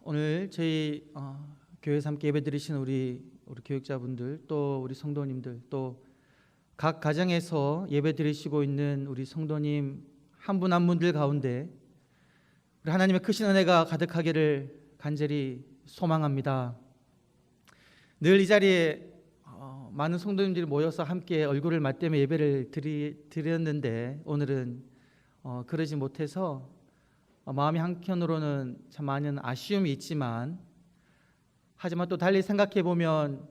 오늘 저희 교회에서 함께 예배드리신 우리 교육자분들, 또 우리 성도님들, 또 각 가정에서 예배드리시고 있는 우리 성도님 한 분 한 분들 가운데 우리 하나님의 크신 은혜가 가득하기를 간절히 소망합니다. 늘 이 자리에 많은 성도님들이 모여서 함께 얼굴을 맞대며 예배를 드렸는데 오늘은 그러지 못해서 마음이 한켠으로는 참 많은 아쉬움이 있지만, 하지만 또 달리 생각해 보면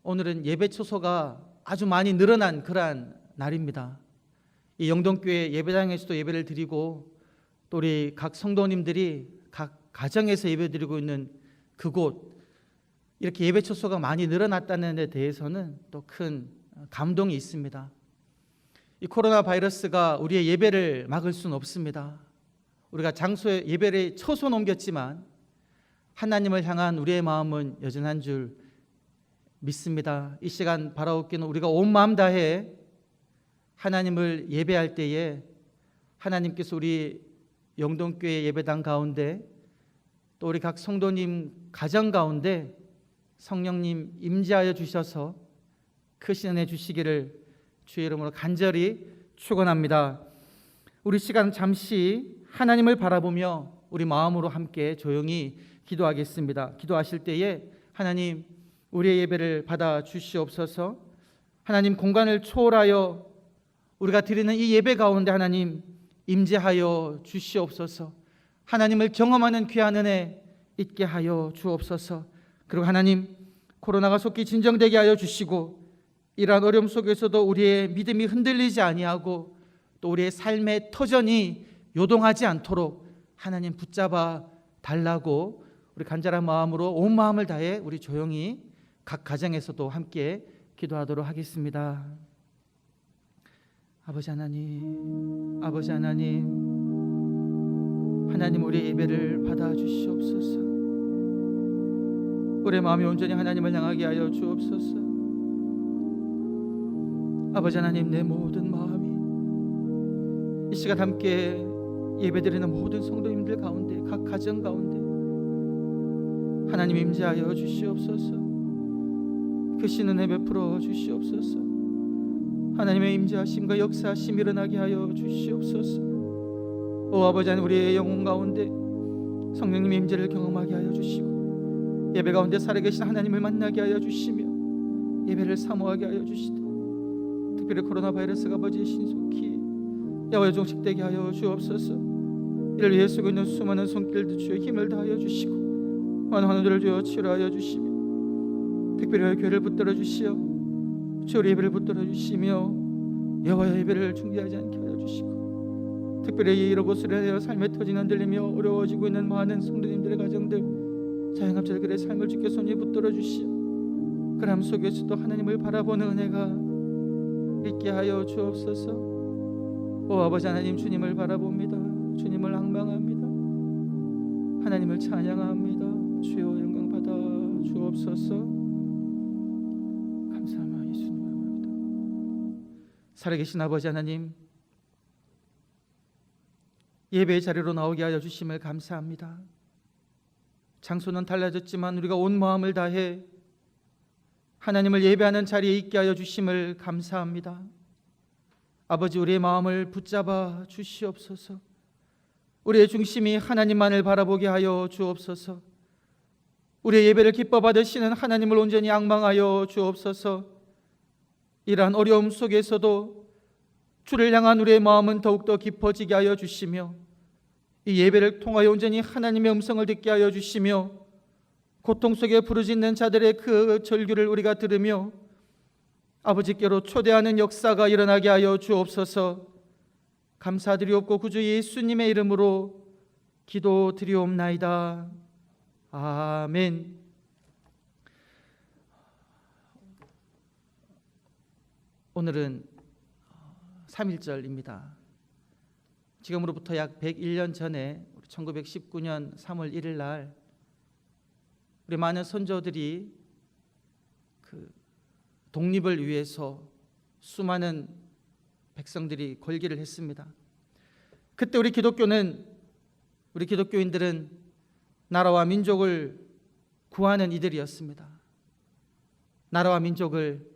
오늘은 예배 초소가 아주 많이 늘어난 그러한 날입니다. 이 영동교회 예배당에서도 예배를 드리고 또 우리 각 성도님들이 각 가정에서 예배드리고 있는 그곳, 이렇게 예배 초소가 많이 늘어났다는 데 대해서는 또 큰 감동이 있습니다. 이 코로나 바이러스가 우리의 예배를 막을 수는 없습니다. 우리가 장소에 예배를 처소 옮겼지만 하나님을 향한 우리의 마음은 여전한 줄 믿습니다. 이 시간 바라옵기는 우리가 온 마음 다해 하나님을 예배할 때에 하나님께서 우리 영동교회 예배당 가운데 또 우리 각 성도님 가정 가운데 성령님 임재하여 주셔서 크신 은혜 주시기를 주의 이름으로 간절히 축원합니다. 우리 시간 잠시 하나님을 바라보며 우리 마음으로 함께 조용히 기도하겠습니다. 기도하실 때에 하나님, 우리의 예배를 받아 주시옵소서. 하나님, 공간을 초월하여 우리가 드리는 이 예배 가운데 하나님 임재하여 주시옵소서. 하나님을 경험하는 귀한 은혜 있게 하여 주옵소서. 그리고 하나님, 코로나가 속히 진정되게 하여 주시고 이러한 어려움 속에서도 우리의 믿음이 흔들리지 아니하고 또 우리의 삶의 터전이 요동하지 않도록 하나님 붙잡아 달라고 우리 간절한 마음으로 온 마음을 다해 우리 조용히 각 가정에서도 함께 기도하도록 하겠습니다. 아버지 하나님, 아버지 하나님, 하나님 우리의 예배를 받아 주시옵소서. 우리의 마음이 온전히 하나님을 향하게 하여 주옵소서. 아버지 하나님, 내 모든 마음이 이 시간 함께 예배드리는 모든 성도님들 가운데, 각 가정 가운데 하나님 임재하여 주시옵소서. 크신 은혜 베풀어 주시옵소서. 하나님의 임재하심과 역사하심 일어나게 하여 주시옵소서. 오 아버지 하나님, 우리의 영혼 가운데 성령님의 임재를 경험하게 하여 주시고 예배 가운데 살아계신 하나님을 만나게 하여 주시며 예배를 사모하게 하여 주시되, 특별히 코로나 바이러스가 아버지 신속히 야외 종식되게 하여 주옵소서. 이를 위해 쓰고 있는 수많은 손길들 주여 힘을 다하여 주시고 많은 환우들을 주여 치료하여 주시며 특별히 교회를 붙들어 주시어 주의 예배를 붙들어 주시며 여호와의 예배를 중지하지 않게 하여 주시고, 특별히 이러고서려 하여 삶의 터전이 흔들리며 어려워지고 있는 많은 성도님들의 가정들 자영업자들의 삶을 주께 손에 붙들어 주시어 그람 속에서도 하나님을 바라보는 은혜가 있게 하여 주옵소서. 오 아버지 하나님, 주님을 바라봅니다. 주님을 앙망합니다. 하나님을 찬양합니다. 주여 영광 받아 주옵소서. 감사합니다. 예수님 감사합니다. 살아계신 아버지 하나님, 예배의 자리로 나오게 하여 주심을 감사합니다. 장소는 달라졌지만 우리가 온 마음을 다해 하나님을 예배하는 자리에 있게 하여 주심을 감사합니다. 아버지, 우리의 마음을 붙잡아 주시옵소서. 우리의 중심이 하나님만을 바라보게 하여 주옵소서. 우리의 예배를 기뻐 받으시는 하나님을 온전히 앙망하여 주옵소서. 이러한 어려움 속에서도 주를 향한 우리의 마음은 더욱더 깊어지게 하여 주시며 이 예배를 통하여 온전히 하나님의 음성을 듣게 하여 주시며 고통 속에 부르짖는 자들의 그 절규를 우리가 들으며 아버지께로 초대하는 역사가 일어나게 하여 주옵소서. 감사드리옵고 구주 예수님의 이름으로 기도드리옵나이다. 아멘. 오늘은 3.1절입니다. 지금으로부터 약 101년 전에 1919년 3월 1일 날 우리 많은 선조들이 그 독립을 위해서 수많은 백성들이 걸기를 했습니다. 그때 우리 기독교인들은 나라와 민족을 구하는 이들이었습니다. 나라와 민족을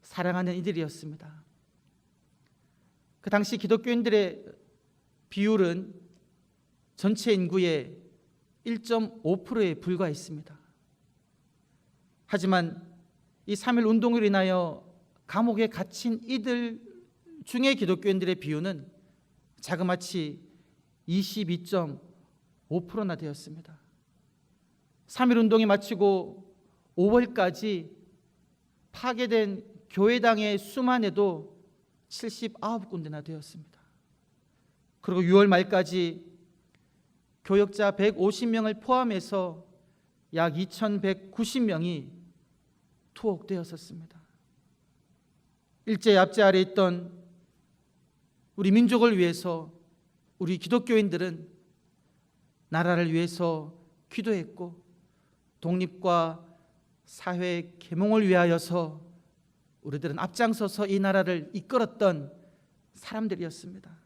사랑하는 이들이었습니다. 그 당시 기독교인들의 비율은 전체 인구의 1.5%에 불과했습니다. 하지만 이 3.1 운동으로 인하여 감옥에 갇힌 이들 중에 기독교인들의 비율은 자그마치 22.5%나 되었습니다. 3.1 운동이 마치고 5월까지 파괴된 교회당의 수만 해도 79군데나 되었습니다. 그리고 6월 말까지 교역자 150명을 포함해서 약 2190명이 투옥되었었습니다. 일제 압제 아래 있던 우리 민족을 위해서 우리 기독교인들은 나라를 위해서 기도했고 독립과 사회 계몽을 위하여서 우리들은 앞장서서 이 나라를 이끌었던 사람들이었습니다.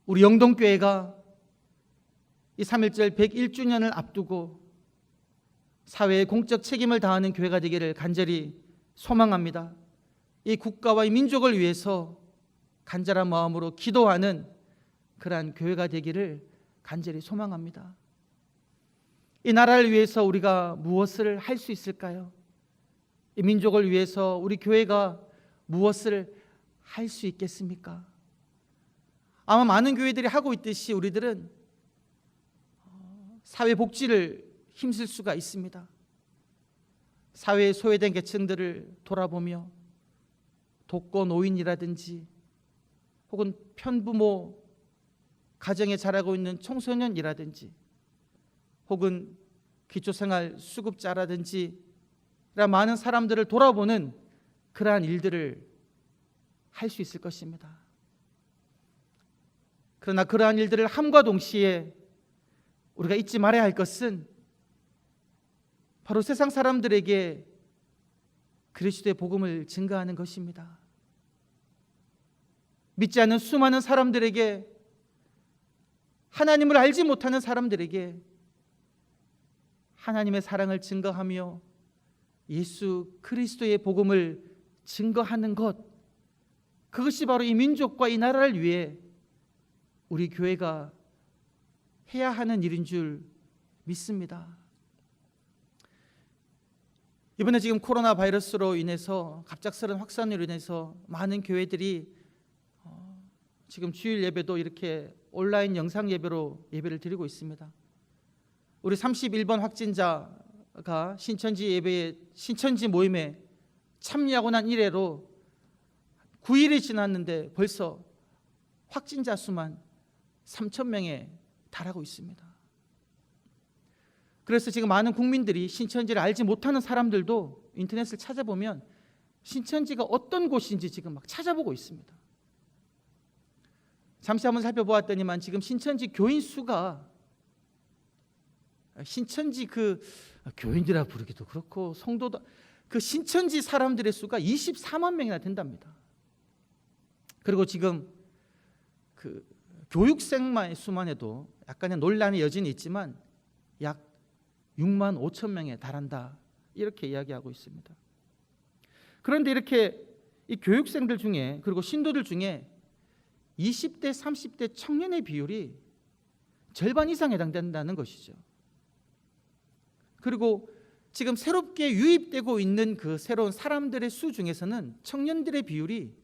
우리 영동교회가 이 3.1절 101주년을 앞두고 사회의 공적 책임을 다하는 교회가 되기를 간절히 소망합니다. 이 국가와 이 민족을 위해서 간절한 마음으로 기도하는 그러한 교회가 되기를 간절히 소망합니다. 이 나라를 위해서 우리가 무엇을 할 수 있을까요? 이 민족을 위해서 우리 교회가 무엇을 할 수 있겠습니까? 아마 많은 교회들이 하고 있듯이 우리들은 사회복지를 힘쓸 수가 있습니다. 사회에 소외된 계층들을 돌아보며 독거 노인이라든지 혹은 편부모 가정에 자라고 있는 청소년이라든지 혹은 기초생활 수급자라든지 많은 사람들을 돌아보는 그러한 일들을 할 수 있을 것입니다. 그러나 그러한 일들을 함과 동시에 우리가 잊지 말아야 할 것은 바로 세상 사람들에게 그리스도의 복음을 증거하는 것입니다. 믿지 않는 수많은 사람들에게, 하나님을 알지 못하는 사람들에게 하나님의 사랑을 증거하며 예수 그리스도의 복음을 증거하는 것, 그것이 바로 이 민족과 이 나라를 위해 우리 교회가 해야 하는 일인 줄 믿습니다. 이번에 지금 코로나 바이러스로 인해서 갑작스러운 확산으로 인해서 많은 교회들이 지금 주일 예배도 이렇게 온라인 영상 예배로 예배를 드리고 있습니다. 우리 31번 확진자가 신천지 모임에 참여하고 난 이래로 9일이 지났는데 벌써 확진자 수만 3,000명에 달하고 있습니다. 그래서 지금 많은 국민들이 신천지를 알지 못하는 사람들도 인터넷을 찾아보면 신천지가 어떤 곳인지 지금 막 찾아보고 있습니다. 잠시 한번 살펴보았더니만 지금 신천지 교인 수가, 신천지 그 교인들이라 부르기도 그렇고 성도도, 그 신천지 사람들의 수가 24만 명이나 된답니다. 그리고 지금 그 교육생만의 수만 해도 약간의 논란이 여전히 있지만 약 6만 5천 명에 달한다, 이렇게 이야기하고 있습니다. 그런데 이렇게 이 교육생들 중에, 그리고 신도들 중에 20대 30대 청년의 비율이 절반 이상 해당된다는 것이죠. 그리고 지금 새롭게 유입되고 있는 그 새로운 사람들의 수 중에서는 청년들의 비율이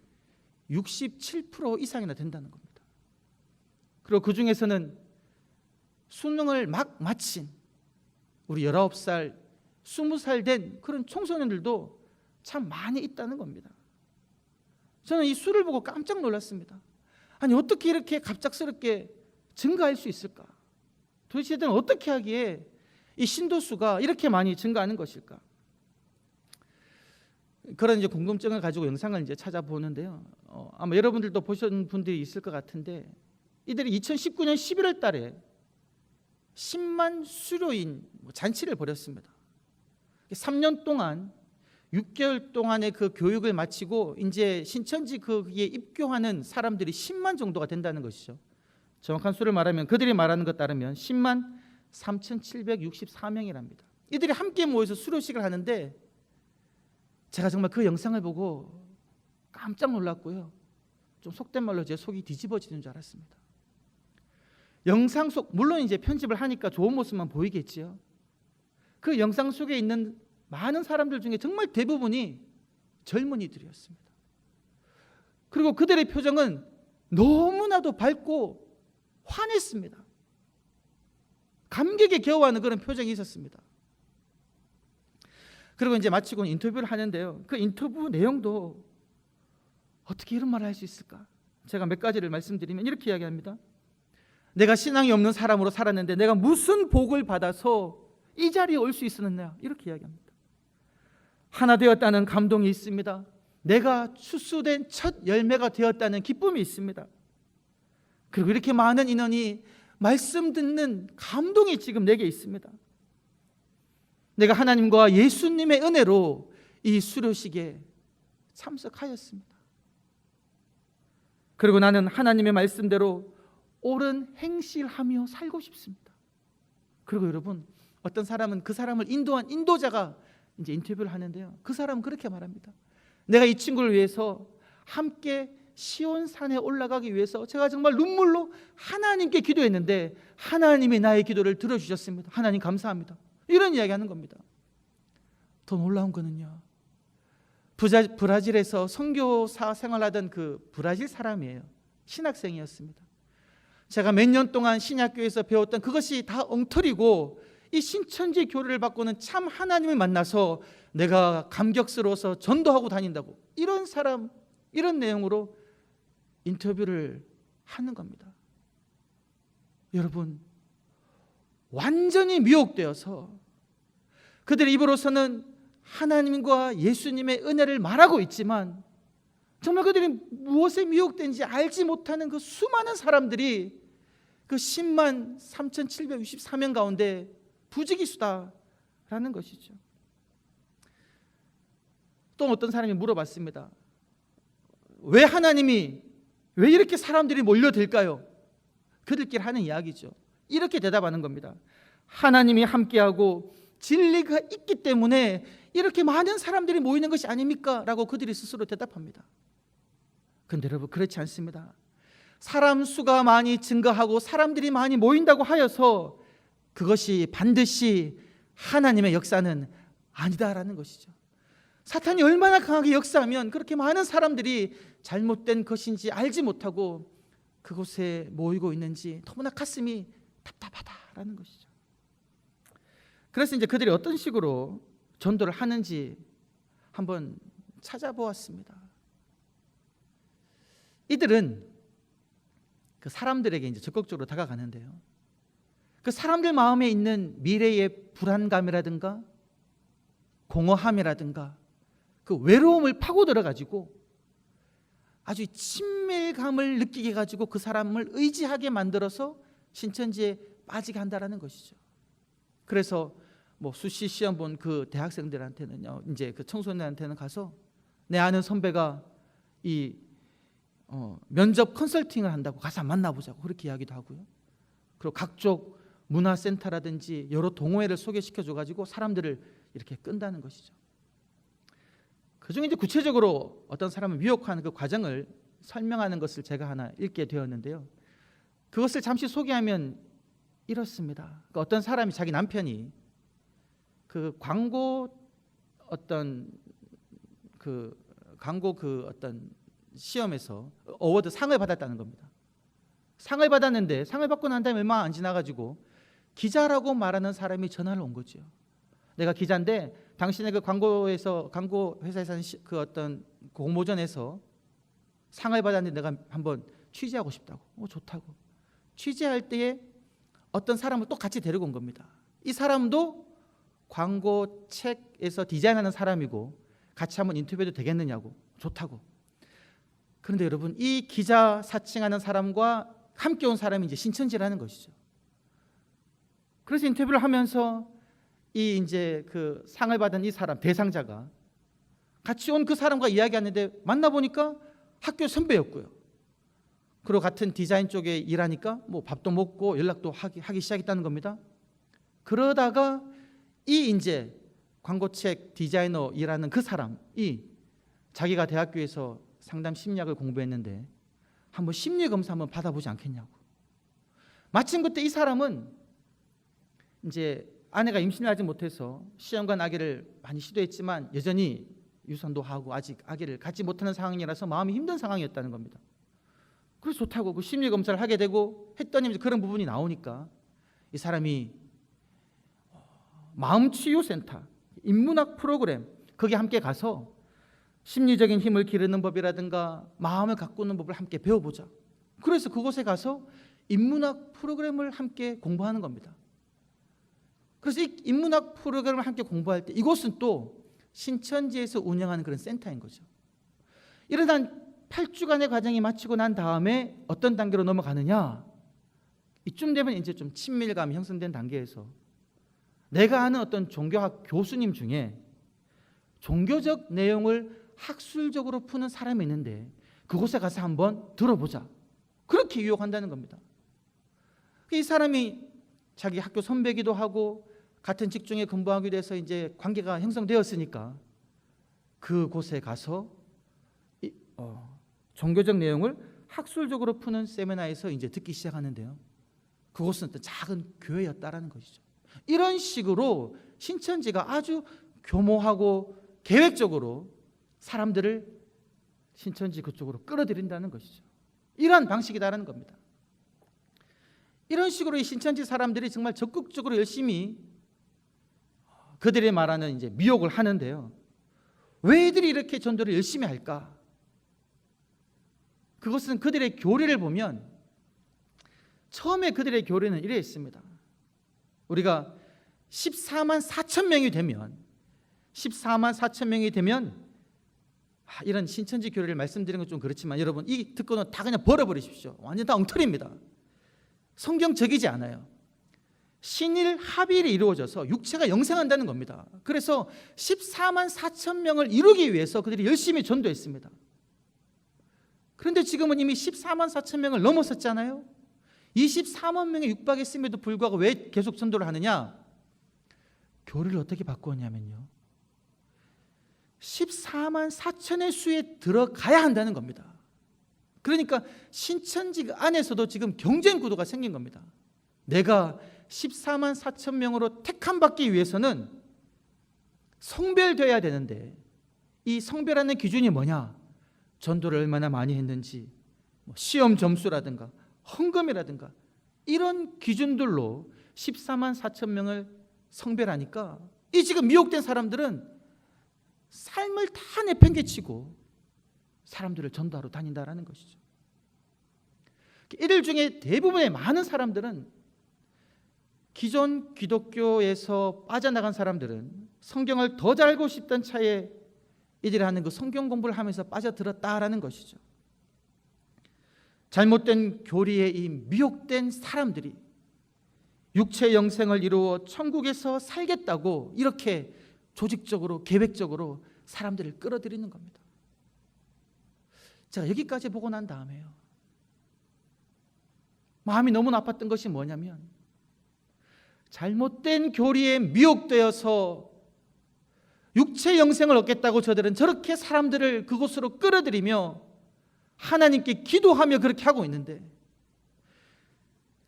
67% 이상이나 된다는 겁니다. 그리고 그 중에서는 수능을 막 마친 우리 19살, 20살 된 그런 청소년들도 참 많이 있다는 겁니다. 저는 이 수를 보고 깜짝 놀랐습니다. 아니, 어떻게 이렇게 갑작스럽게 증가할 수 있을까? 도대체 이들은 어떻게 하기에 이 신도수가 이렇게 많이 증가하는 것일까? 그런 이제 궁금증을 가지고 영상을 이제 찾아보는데요. 아마 여러분들도 보신 분들이 있을 것 같은데, 이들이 2019년 11월 달에 10만 수료인 잔치를 벌였습니다. 3년 동안 6개월 동안의 그 교육을 마치고 이제 신천지 거기에 입교하는 사람들이 10만 정도가 된다는 것이죠. 정확한 수를 말하면, 그들이 말하는 것 따르면 10만 3,764명이랍니다. 이들이 함께 모여서 수료식을 하는데 제가 정말 그 영상을 보고 깜짝 놀랐고요. 좀 속된 말로 제 속이 뒤집어지는 줄 알았습니다. 영상 속, 물론 이제 편집을 하니까 좋은 모습만 보이겠지요. 그 영상 속에 있는 많은 사람들 중에 정말 대부분이 젊은이들이었습니다. 그리고 그들의 표정은 너무나도 밝고 환했습니다. 감격에 겨워하는 그런 표정이 있었습니다. 그리고 이제 마치고 인터뷰를 하는데요. 그 인터뷰 내용도 어떻게 이런 말을 할 수 있을까? 제가 몇 가지를 말씀드리면 이렇게 이야기합니다. 내가 신앙이 없는 사람으로 살았는데 내가 무슨 복을 받아서 이 자리에 올 수 있었느냐, 이렇게 이야기합니다. 하나 되었다는 감동이 있습니다. 내가 추수된 첫 열매가 되었다는 기쁨이 있습니다. 그리고 이렇게 많은 인원이 말씀 듣는 감동이 지금 내게 있습니다. 내가 하나님과 예수님의 은혜로 이 수료식에 참석하였습니다. 그리고 나는 하나님의 말씀대로 옳은 행실하며 살고 싶습니다. 그리고 여러분, 어떤 사람은 그 사람을 인도한 인도자가 이제 인터뷰를 하는데요. 그 사람은 그렇게 말합니다. 내가 이 친구를 위해서 함께 시온산에 올라가기 위해서 제가 정말 눈물로 하나님께 기도했는데 하나님이 나의 기도를 들어주셨습니다. 하나님 감사합니다. 이런 이야기하는 겁니다. 더 놀라운 거는요, 브라질에서 선교사 생활하던 그 브라질 사람이에요. 신학생이었습니다. 제가 몇 년 동안 신약교회에서 배웠던 그것이 다 엉터리고 이 신천지 교리를 받고는 참 하나님을 만나서 내가 감격스러워서 전도하고 다닌다고, 이런 사람, 이런 내용으로 인터뷰를 하는 겁니다. 여러분, 완전히 미혹되어서 그들의 입으로서는 하나님과 예수님의 은혜를 말하고 있지만 정말 그들이 무엇에 미혹된지 알지 못하는 그 수많은 사람들이 그 10만 3,764명 가운데 부지기수다라는 것이죠. 또 어떤 사람이 물어봤습니다. 왜 하나님이, 왜 이렇게 사람들이 몰려들까요? 그들끼리 하는 이야기죠. 이렇게 대답하는 겁니다. 하나님이 함께하고 진리가 있기 때문에 이렇게 많은 사람들이 모이는 것이 아닙니까? 라고 그들이 스스로 대답합니다. 그런데 여러분, 그렇지 않습니다. 사람 수가 많이 증가하고 사람들이 많이 모인다고 하여서 그것이 반드시 하나님의 역사는 아니다라는 것이죠. 사탄이 얼마나 강하게 역사하면 그렇게 많은 사람들이 잘못된 것인지 알지 못하고 그곳에 모이고 있는지 너무나 가슴이 답답하다라는 것이죠. 그래서 이제 그들이 어떤 식으로 전도를 하는지 한번 찾아보았습니다. 이들은 그 사람들에게 이제 적극적으로 다가가는데요. 그 사람들 마음에 있는 미래의 불안감이라든가 공허함이라든가 그 외로움을 파고들어 가지고 아주 친밀감을 느끼게 해가지고 그 사람을 의지하게 만들어서 신천지에 빠지게 한다라는 것이죠. 그래서 뭐 수시 시험 본 그 대학생들한테는요, 이제 그 청소년한테는 가서 내 아는 선배가 이 면접 컨설팅을 한다고 가서 한번 만나보자고 그렇게 이야기도 하고요. 그리고 각종 문화센터라든지 여러 동호회를 소개시켜줘 가지고 사람들을 이렇게 끈다는 것이죠. 그중에 이제 구체적으로 어떤 사람을 미혹하는 그 과정을 설명하는 것을 제가 하나 읽게 되었는데요. 그것을 잠시 소개하면 이렇습니다. 그러니까 어떤 사람이 자기 남편이 그 광고 어떤 시험에서 어워드 상을 받았다는 겁니다. 상을 받았는데 상을 받고 난 다음에 얼마 안 지나가지고 기자라고 말하는 사람이 전화를 온 거죠. 내가 기자인데 당신의 그 광고 회사에서 그 어떤 공모전에서 상을 받았는데 내가 한번 취재하고 싶다고. 좋다고. 취재할 때에 어떤 사람을 또 같이 데리고 온 겁니다. 이 사람도 광고 책에서 디자인하는 사람이고 같이 한번 인터뷰해도 되겠느냐고. 좋다고. 그런데 여러분, 이 기자 사칭하는 사람과 함께 온 사람이 이제 신천지라는 것이죠. 그래서 인터뷰를 하면서 이 이제 그 상을 받은 이 사람 대상자가 같이 온 그 사람과 이야기하는데 만나보니까 학교 선배였고요. 그리고 같은 디자인 쪽에 일하니까 뭐 밥도 먹고 연락도 하기 시작했다는 겁니다. 그러다가 이 이제 광고책 디자이너 일하는 그 사람이 자기가 대학교에서 상담 심리학을 공부했는데 한번 심리 검사 한번 받아보지 않겠냐고. 마침 그때 이 사람은 이제 아내가 임신을 하지 못해서 시험관 아기를 많이 시도했지만 여전히 유산도 하고 아직 아기를 갖지 못하는 상황이라서 마음이 힘든 상황이었다는 겁니다. 그래서 좋다고 그 심리 검사를 하게 되고 했더니 그런 부분이 나오니까 이 사람이 마음치유센터, 인문학 프로그램 거기 함께 가서 심리적인 힘을 기르는 법이라든가 마음을 가꾸는 법을 함께 배워보자. 그래서 그곳에 가서 인문학 프로그램을 함께 공부하는 겁니다. 그래서 이 인문학 프로그램을 함께 공부할 때 이곳은 또 신천지에서 운영하는 그런 센터인 거죠. 이러다 8주간의 과정이 마치고 난 다음에 어떤 단계로 넘어가느냐, 이쯤 되면 이제 좀 친밀감이 형성된 단계에서 내가 아는 어떤 종교학 교수님 중에 종교적 내용을 학술적으로 푸는 사람이 있는데 그곳에 가서 한번 들어보자. 그렇게 유혹한다는 겁니다. 이 사람이 자기 학교 선배기도 하고 같은 직종에 근무하기도 해서 이제 관계가 형성되었으니까 그곳에 가서 종교적 내용을 학술적으로 푸는 세미나에서 이제 듣기 시작하는데요. 그곳은 또 작은 교회였다라는 것이죠. 이런 식으로 신천지가 아주 교모하고 계획적으로 사람들을 신천지 그쪽으로 끌어들인다는 것이죠. 이러한 방식이다라는 겁니다. 이런 식으로 이 신천지 사람들이 정말 적극적으로 열심히 그들이 말하는 이제 미혹을 하는데요. 왜 이들이 이렇게 전도를 열심히 할까? 그것은 그들의 교리를 보면 처음에 그들의 교리는 이래 있습니다. 우리가 14만 4천 명이 되면 이런 신천지 교리를 말씀드리는 건 좀 그렇지만 여러분 이 듣고는 다 그냥 버려버리십시오. 완전 다 엉터리입니다. 성경적이지 않아요. 신일 합일이 이루어져서 육체가 영생한다는 겁니다. 그래서 14만 4천 명을 이루기 위해서 그들이 열심히 전도했습니다. 그런데 지금은 이미 14만 4천 명을 넘어섰잖아요. 24만 명에 육박했음에도 불구하고 왜 계속 전도를 하느냐? 교리를 어떻게 바꾸었냐면요, 14만 4천의 수에 들어가야 한다는 겁니다. 그러니까 신천지 안에서도 지금 경쟁 구도가 생긴 겁니다. 내가 14만 4천 명으로 택함받기 위해서는 성별되어야 되는데 이 성별하는 기준이 뭐냐? 전도를 얼마나 많이 했는지, 시험 점수라든가 헌금이라든가 이런 기준들로 14만 4천 명을 성별하니까 이 지금 미혹된 사람들은 삶을 다 내팽개치고 사람들을 전도하러 다닌다라는 것이죠. 이들 중에 대부분의 많은 사람들은 기존 기독교에서 빠져나간 사람들은 성경을 더 잘 알고 싶던 차에 이들이 하는 그 성경 공부를 하면서 빠져들었다라는 것이죠. 잘못된 교리에 이 미혹된 사람들이 육체 영생을 이루어 천국에서 살겠다고 이렇게 조직적으로 계획적으로 사람들을 끌어들이는 겁니다. 제가 여기까지 보고 난 다음에요, 마음이 너무 나빴던 것이 뭐냐면 잘못된 교리에 미혹되어서 육체 영생을 얻겠다고 저들은 저렇게 사람들을 그곳으로 끌어들이며 하나님께 기도하며 그렇게 하고 있는데,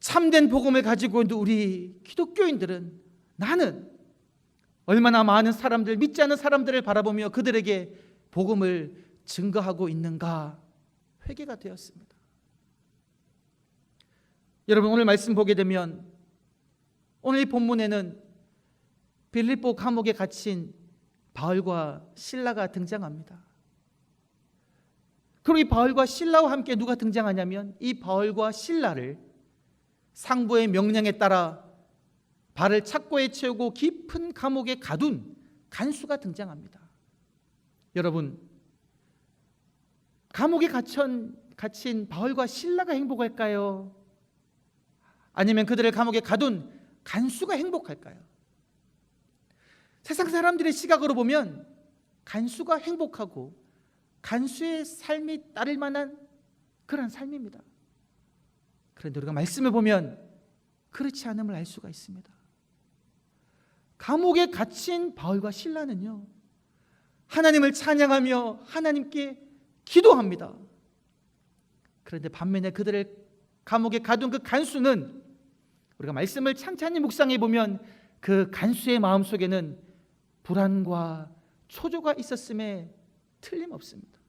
참된 복음을 가지고 있는 우리 기독교인들은 나는 얼마나 많은 사람들, 믿지 않는 사람들을 바라보며 그들에게 복음을 증거하고 있는가 회개가 되었습니다. 여러분 오늘 말씀 보게 되면 오늘 이 본문에는 빌립보 감옥에 갇힌 바울과 실라가 등장합니다. 그리고 이 바울과 실라와 함께 누가 등장하냐면 이 바울과 실라를 상부의 명령에 따라 발을 착고에 채우고 깊은 감옥에 가둔 간수가 등장합니다. 여러분, 감옥에 갇힌 바울과 실라가 행복할까요? 아니면 그들을 감옥에 가둔 간수가 행복할까요? 세상 사람들의 시각으로 보면 간수가 행복하고 간수의 삶이 따를 만한 그런 삶입니다. 그런데 우리가 말씀을 보면 그렇지 않음을 알 수가 있습니다. 감옥에 갇힌 바울과 실라는요, 하나님을 찬양하며 하나님께 기도합니다. 그런데 반면에 그들을 감옥에 가둔 그 간수는, 우리가 말씀을 찬찬히 묵상해 보면 그 간수의 마음속에는 불안과 초조가 있었음에 틀림없습니다.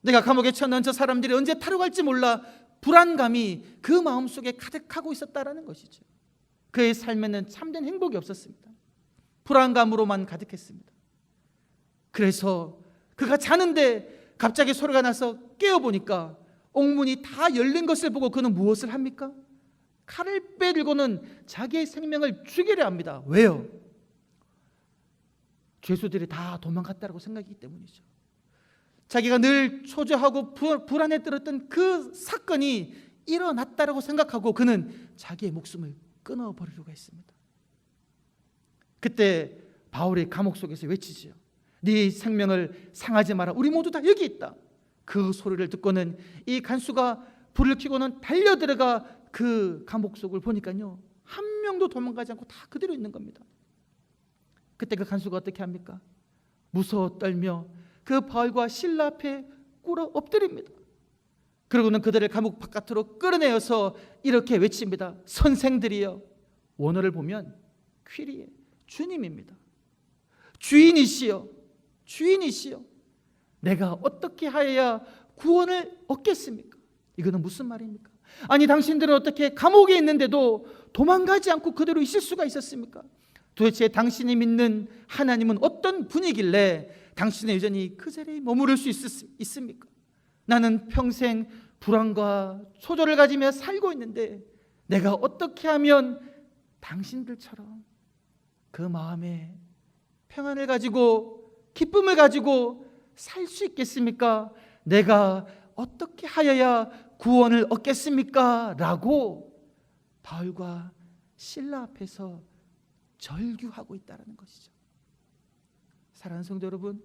내가 감옥에 쳐넣은 저 사람들이 언제 탈옥할지 몰라 불안감이 그 마음속에 가득하고 있었다라는 것이죠. 그의 삶에는 참된 행복이 없었습니다. 불안감으로만 가득했습니다. 그래서 그가 자는데 갑자기 소리가 나서 깨어보니까 옥문이 다 열린 것을 보고 그는 무엇을 합니까? 칼을 빼들고는 자기의 생명을 죽이려 합니다. 왜요? 죄수들이 다 도망갔다고 생각이기 때문이죠. 자기가 늘 초조하고 불안에 떨었던 그 사건이 일어났다고 생각하고 그는 자기의 목숨을 끊어버리려고 했습니다. 그때 바울이 감옥 속에서 외치지요. 네 생명을 상하지 마라. 우리 모두 다 여기 있다. 그 소리를 듣고는 이 간수가 불을 켜고는 달려들어가 그 감옥 속을 보니까요, 한 명도 도망가지 않고 다 그대로 있는 겁니다. 그때 그 간수가 어떻게 합니까? 무서워 떨며 그 바울과 실라 앞에 꿇어 엎드립니다. 그러고는 그들을 감옥 바깥으로 끌어내어서 이렇게 외칩니다. 선생들이여, 원어를 보면 퀴리에, 주님입니다. 주인이시여, 주인이시여, 내가 어떻게 하여야 구원을 얻겠습니까? 이거는 무슨 말입니까? 아니, 당신들은 어떻게 감옥에 있는데도 도망가지 않고 그대로 있을 수가 있었습니까? 도대체 당신이 믿는 하나님은 어떤 분이길래 당신은 여전히 그 자리에 머무를 수 있습니까? 나는 평생 불안과 초조를 가지며 살고 있는데 내가 어떻게 하면 당신들처럼 그 마음에 평안을 가지고 기쁨을 가지고 살 수 있겠습니까? 내가 어떻게 하여야 구원을 얻겠습니까? 라고 바울과 실라 앞에서 절규하고 있다는 것이죠. 사랑하는 성도 여러분,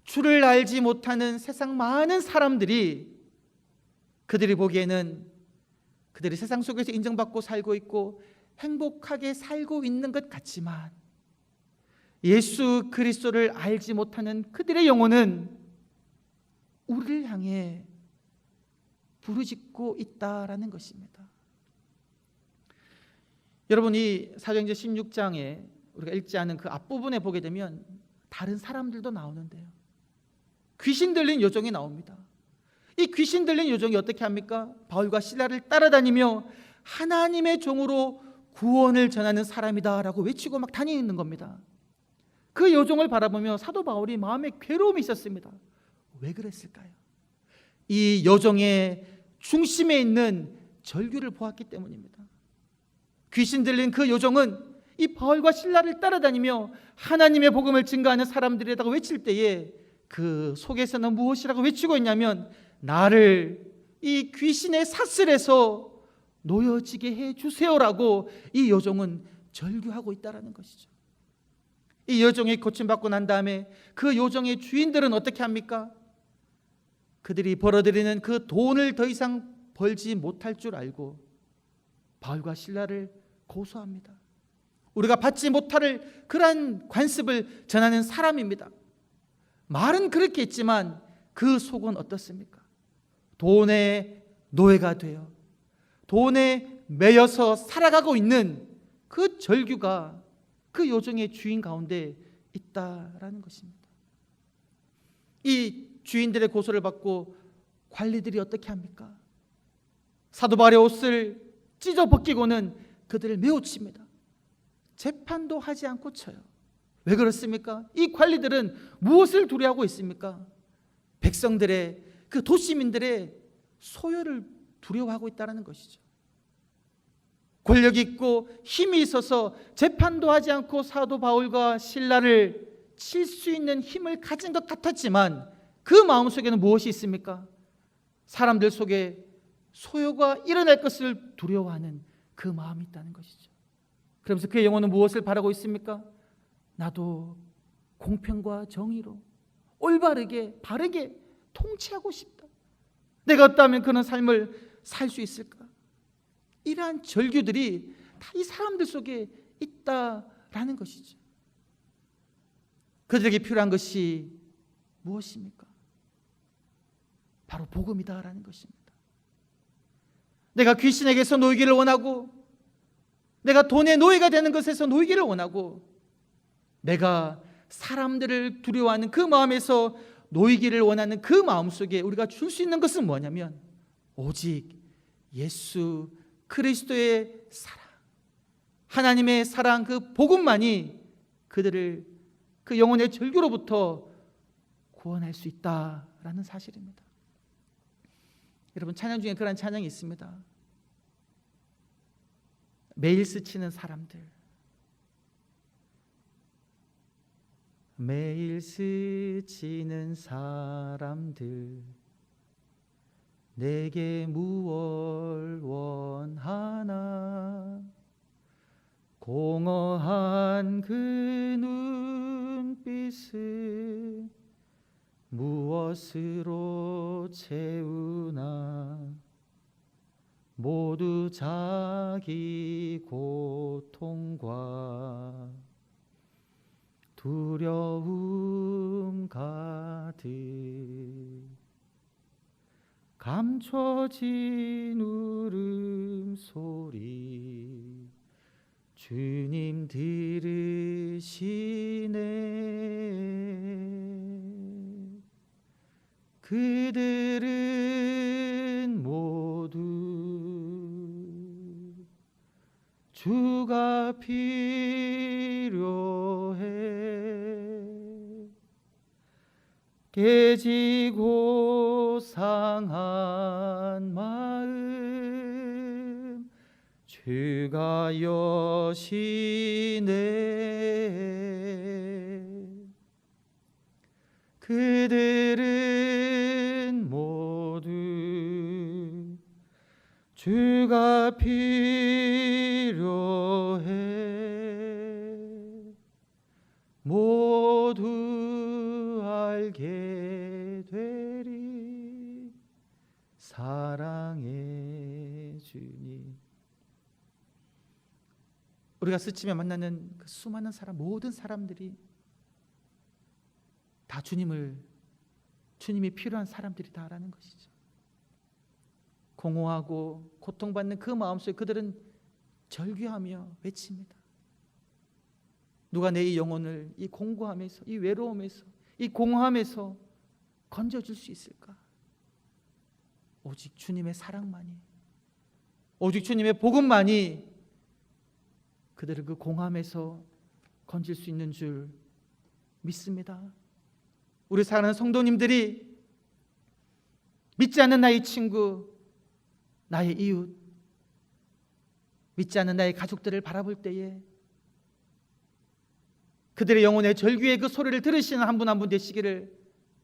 주를 알지 못하는 세상 많은 사람들이 그들이 보기에는 그들이 세상 속에서 인정받고 살고 있고 행복하게 살고 있는 것 같지만 예수 그리스도를 알지 못하는 그들의 영혼은 우리를 향해 부르짖고 있다라는 것입니다. 여러분, 이 사도행전 16장에 우리가 읽지 않은 그 앞부분에 보게 되면 다른 사람들도 나오는데요, 귀신 들린 요정이 나옵니다. 이 귀신 들린 요정이 어떻게 합니까? 바울과 실라를 따라다니며 하나님의 종으로 구원을 전하는 사람이다 라고 외치고 막 다니는 겁니다. 그 요정을 바라보며 사도 바울이 마음에 괴로움이 있었습니다. 왜 그랬을까요? 이 요정의 중심에 있는 절규를 보았기 때문입니다. 귀신 들린 그 요정은 이 바울과 실라를 따라다니며 하나님의 복음을 증거하는 사람들에다가 외칠 때에 그 속에서는 무엇이라고 외치고 있냐면, 나를 이 귀신의 사슬에서 놓여지게 해주세요라고 이 요정은 절규하고 있다는 것이죠. 이 요정이 고침받고 난 다음에 그 요정의 주인들은 어떻게 합니까? 그들이 벌어들이는 그 돈을 더 이상 벌지 못할 줄 알고 바울과 실라를 고소합니다. 우리가 받지 못할 그러한 관습을 전하는 사람입니다. 말은 그렇게 했지만 그 속은 어떻습니까? 돈의 노예가 되어 돈에 매여서 살아가고 있는 그 절규가 그 요정의 주인 가운데 있다라는 것입니다. 이 주인들의 고소를 받고 관리들이 어떻게 합니까? 사도 바울의 옷을 찢어 벗기고는 그들을 매우 칩니다. 재판도 하지 않고 쳐요. 왜 그렇습니까? 이 관리들은 무엇을 두려워하고 있습니까? 백성들의, 그 도시민들의 소요를 두려워하고 있다는 것이죠. 권력 있고 힘이 있어서 재판도 하지 않고 사도 바울과 실라를 칠 수 있는 힘을 가진 것 같았지만 그 마음속에는 무엇이 있습니까? 사람들 속에 소요가 일어날 것을 두려워하는 그 마음이 있다는 것이죠. 그러면서 그의 영혼은 무엇을 바라고 있습니까? 나도 공평과 정의로 올바르게 바르게 통치하고 싶다. 내가 어떠하면 그런 삶을 살 수 있을까? 이러한 절규들이 다 이 사람들 속에 있다라는 것이죠. 그들에게 필요한 것이 무엇입니까? 바로 복음이다라는 것입니다. 내가 귀신에게서 놓이기를 원하고, 내가 돈의 노예가 되는 것에서 놓이기를 원하고, 내가 사람들을 두려워하는 그 마음에서 놓이기를 원하는 그 마음 속에 우리가 줄 수 있는 것은 뭐냐면 오직 예수 그리스도의 사랑, 하나님의 사랑, 그 복음만이 그들을 그 영혼의 절규로부터 구원할 수 있다라는 사실입니다. 여러분, 찬양 중에 그런 찬양이 있습니다. 매일 스치는 사람들, 매일 스치는 사람들, 내게 무얼 원하나, 공허한 그 눈빛을 무엇으로 채우나, 모두 자기 고통과 두려움 가득 감춰진 울음소리 주님 들으시네. 그들은 모두 주가 필요해. 깨지고 상한 마음 주가 여시네. 그들은 모두 주가 필요해. 모두 알게 되리 사랑의 주님. 우리가 스치며 만나는 그 수많은 사람, 모든 사람들이 다 주님이 필요한 사람들이다라는 것이죠. 공허하고 고통받는 그 마음속에 그들은 절규하며 외칩니다. 누가 내 이 영혼을 이 공고함에서, 이 외로움에서, 이 공허함에서 건져줄 수 있을까? 오직 주님의 사랑만이, 오직 주님의 복음만이 그들을 그 공허함에서 건질 수 있는 줄 믿습니다. 우리 사랑하는 성도님들이 믿지 않는 나의 친구, 나의 이웃, 믿지 않는 나의 가족들을 바라볼 때에 그들의 영혼의 절규의 그 소리를 들으시는 한 분 한 분 되시기를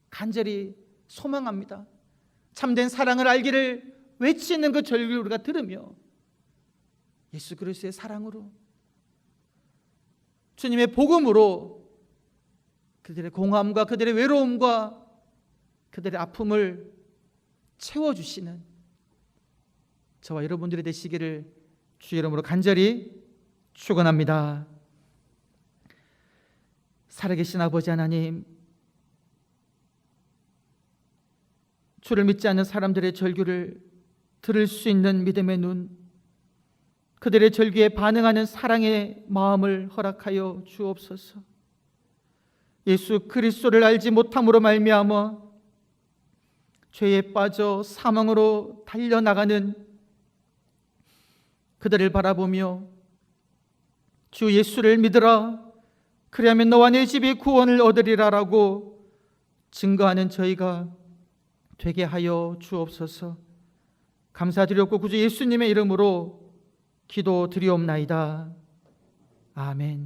간절히 소망합니다. 참된 사랑을 알기를 외치는 그 절규를 우리가 들으며 예수 그리스도의 사랑으로, 주님의 복음으로 그들의 공허함과 그들의 외로움과 그들의 아픔을 채워주시는 저와 여러분들이 되시기를 주의 이름으로 간절히 축원합니다. 살아계신 아버지 하나님, 주를 믿지 않는 사람들의 절규를 들을 수 있는 믿음의 눈, 그들의 절규에 반응하는 사랑의 마음을 허락하여 주옵소서. 예수 그리스도를 알지 못함으로 말미암아 죄에 빠져 사망으로 달려나가는 그들을 바라보며 주 예수를 믿으라, 그리하면 너와 내 집이 구원을 얻으리라라고 증거하는 저희가 되게 하여 주옵소서. 감사드렸고 구주 예수님의 이름으로 기도드리옵나이다. 아멘.